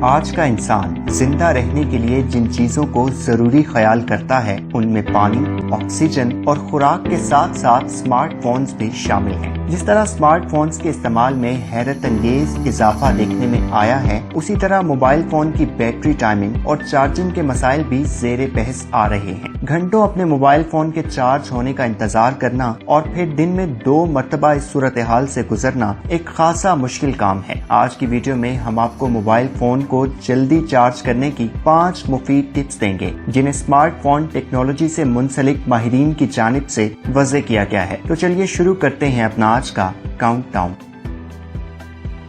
آج کا انسان زندہ رہنے کے لیے جن چیزوں کو ضروری خیال کرتا ہے ان میں پانی، آکسیجن اور خوراک کے ساتھ ساتھ سمارٹ فونز بھی شامل ہیں۔ جس طرح سمارٹ فونز کے استعمال میں حیرت انگیز اضافہ دیکھنے میں آیا ہے، اسی طرح موبائل فون کی بیٹری ٹائمنگ اور چارجنگ کے مسائل بھی زیر بحث آ رہے ہیں۔ گھنٹوں اپنے موبائل فون کے چارج ہونے کا انتظار کرنا اور پھر دن میں 2 مرتبہ اس صورتحال سے گزرنا ایک خاصا مشکل کام ہے۔ آج کی ویڈیو میں ہم آپ کو موبائل فون کو جلدی چارج کرنے کی 5 مفید ٹپس دیں گے جنہیں سمارٹ فون ٹیکنالوجی سے منسلک ماہرین کی جانب سے وضع کیا گیا ہے۔ تو چلیے شروع کرتے ہیں اپنا آج کا کاؤنٹ ڈاؤن۔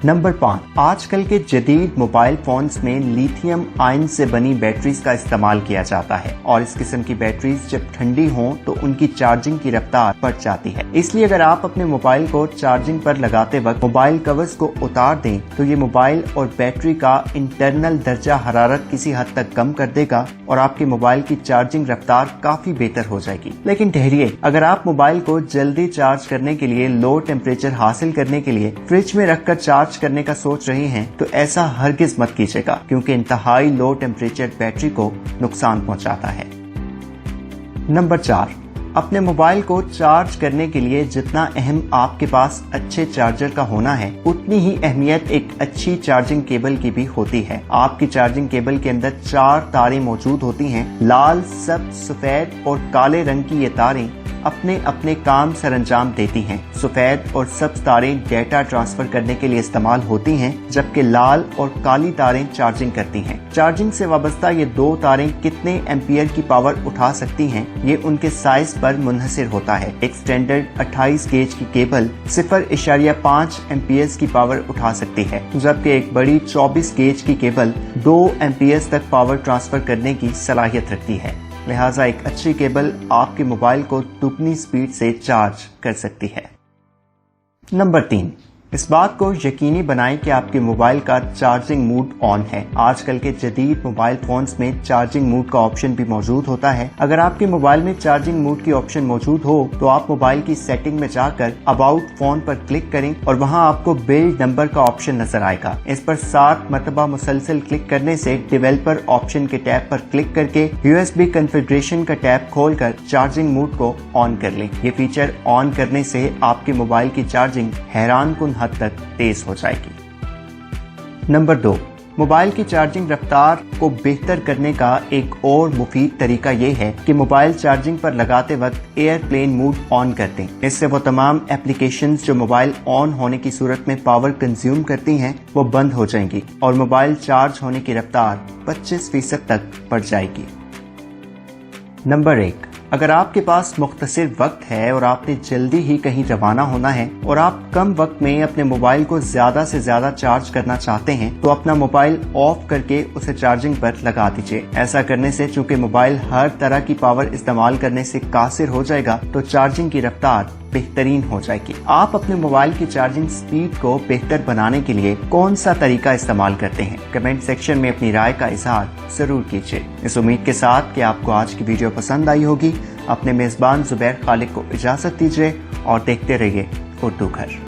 نمبر 5، آج کل کے جدید موبائل فونز میں لیتھیم آئن سے بنی بیٹریز کا استعمال کیا جاتا ہے اور اس قسم کی بیٹریز جب ٹھنڈی ہوں تو ان کی چارجنگ کی رفتار بڑھ جاتی ہے۔ اس لیے اگر آپ اپنے موبائل کو چارجنگ پر لگاتے وقت موبائل کورز کو اتار دیں تو یہ موبائل اور بیٹری کا انٹرنل درجہ حرارت کسی حد تک کم کر دے گا اور آپ کے موبائل کی چارجنگ رفتار کافی بہتر ہو جائے گی۔ لیکن ٹھہریے، اگر آپ موبائل کو جلدی چارج کرنے کے لیے لو ٹیمپریچر حاصل کرنے کے لیے فریج میں رکھ کر چارج کرنے کا سوچ رہے ہیں تو ایسا ہرگز مت کیجیے گا، کیونکہ انتہائی لو ٹیمپریچر بیٹری کو نقصان پہنچاتا ہے۔ نمبر 4، اپنے موبائل کو چارج کرنے کے لیے جتنا اہم آپ کے پاس اچھے چارجر کا ہونا ہے، اتنی ہی اہمیت ایک اچھی چارجنگ کیبل کی بھی ہوتی ہے۔ آپ کی چارجنگ کیبل کے اندر 4 تاریں موجود ہوتی ہیں۔ لال، سبز، سفید اور کالے رنگ کی یہ تاریں اپنے کام سر انجام دیتی ہیں۔ سفید اور سبز تاریں ڈیٹا ٹرانسفر کرنے کے لیے استعمال ہوتی ہیں، جبکہ لال اور کالی تاریں چارجنگ کرتی ہیں۔ چارجنگ سے وابستہ یہ 2 تاریں کتنے ایمپیئر کی پاور اٹھا سکتی ہیں، یہ ان کے سائز پر منحصر ہوتا ہے۔ ایک سٹینڈرڈ 28 گیج کی کیبل 0.5 ایمپیئرز کی پاور اٹھا سکتی ہے، جبکہ ایک بڑی 24 گیج کی کیبل 2 ایمپیئرز تک پاور ٹرانسفر کرنے کی صلاحیت رکھتی ہے۔ لہٰذا ایک اچھی کیبل آپ کے موبائل کو دگنی سپیڈ سے چارج کر سکتی ہے۔ نمبر 3، اس بات کو یقینی بنائیں کہ آپ کے موبائل کا چارجنگ موڈ آن ہے۔ آج کل کے جدید موبائل فونز میں چارجنگ موڈ کا آپشن بھی موجود ہوتا ہے۔ اگر آپ کے موبائل میں چارجنگ موڈ کی آپشن موجود ہو تو آپ موبائل کی سیٹنگ میں جا کر اباؤٹ فون پر کلک کریں اور وہاں آپ کو بلڈ نمبر کا آپشن نظر آئے گا۔ اس پر 7 مرتبہ مسلسل کلک کرنے سے ڈیولپر آپشن کے ٹیب پر کلک کر کے USB کنفیگریشن کا ٹیب کھول کر چارجنگ موڈ کو آن کر لیں۔ یہ فیچر آن کرنے سے آپ کے موبائل کی چارجنگ حیران کن حد تک تیز ہو جائے گی۔ نمبر 2، موبائل کی چارجنگ رفتار کو بہتر کرنے کا ایک اور مفید طریقہ یہ ہے کہ موبائل چارجنگ پر لگاتے وقت ایئر پلین موڈ آن کر دیں۔ اس سے وہ تمام اپلیکیشنز جو موبائل آن ہونے کی صورت میں پاور کنزیوم کرتی ہیں وہ بند ہو جائیں گی اور موبائل چارج ہونے کی رفتار 25% تک بڑھ جائے گی۔ نمبر 1، اگر آپ کے پاس مختصر وقت ہے اور آپ نے جلدی ہی کہیں روانہ ہونا ہے اور آپ کم وقت میں اپنے موبائل کو زیادہ سے زیادہ چارج کرنا چاہتے ہیں تو اپنا موبائل آف کر کے اسے چارجنگ پر لگا دیجیے۔ ایسا کرنے سے چونکہ موبائل ہر طرح کی پاور استعمال کرنے سے قاصر ہو جائے گا تو چارجنگ کی رفتار بہترین ہو جائے گی۔ آپ اپنے موبائل کی چارجنگ سپیڈ کو بہتر بنانے کے لیے کون سا طریقہ استعمال کرتے ہیں؟ کمنٹ سیکشن میں اپنی رائے کا اظہار ضرور کیجیے۔ اس امید کے ساتھ کہ آپ کو آج کی ویڈیو پسند آئی ہوگی، اپنے میزبان زبیر خالق کو اجازت دیجیے اور دیکھتے رہیے اردو گھر۔